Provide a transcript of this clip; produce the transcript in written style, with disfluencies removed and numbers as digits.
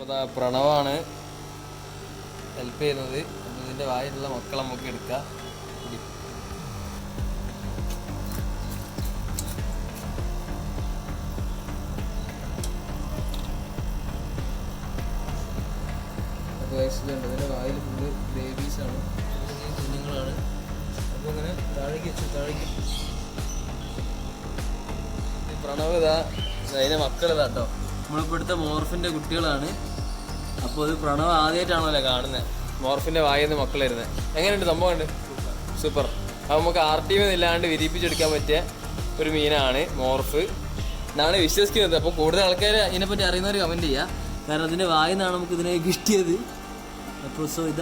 അപ്പോൾ പ്രണവാണ് ഹെൽപ്പ് ചെയ്യുന്നത്. അപ്പോൾ ഇതിൻ്റെ വായിലുള്ള മക്കളെ നമുക്ക് എടുക്കാം. അപ്പോൾ ആക്സിഡൻറ്റ് ഇതിൻ്റെ വായിൽ ഫുള്ള് ബേബീസാണ്, കുഞ്ഞുങ്ങളാണ്. അപ്പോൾ അങ്ങനെ താഴേക്ക് പ്രണവ് ഇതാ അതിൻ്റെ മക്കളിതാ കേട്ടോ. നമ്മളിപ്പോൾ എടുത്ത മോർഫിൻ്റെ കുട്ടികളാണ്. അപ്പോൾ ഇത് പ്രണവ് ആദ്യമായിട്ടാണല്ലോ കാണുന്നത്, മോർഫിൻ്റെ വായിന്ന് മക്കൾ വരുന്നത്. എങ്ങനെയുണ്ട് സംഭവം? ഉണ്ട്, സൂപ്പർ. അപ്പോൾ നമുക്ക് RTV ഇല്ലാണ്ട് വിരിയിപ്പിച്ചെടുക്കാൻ പറ്റിയ ഒരു മീനാണ് മോർഫ് എന്നാണ് വിശ്വസിക്കുന്നത്. അപ്പോൾ കൂടുതൽ ആൾക്കാർ ഇതിനെപ്പറ്റി അറിയുന്നവർ കമൻറ്റ് ചെയ്യുക, കാരണം അതിൻ്റെ വായിന്നാണ് നമുക്ക് ഇതിനെ കിട്ടിയത്. അപ്പോൾ ഇതാണ്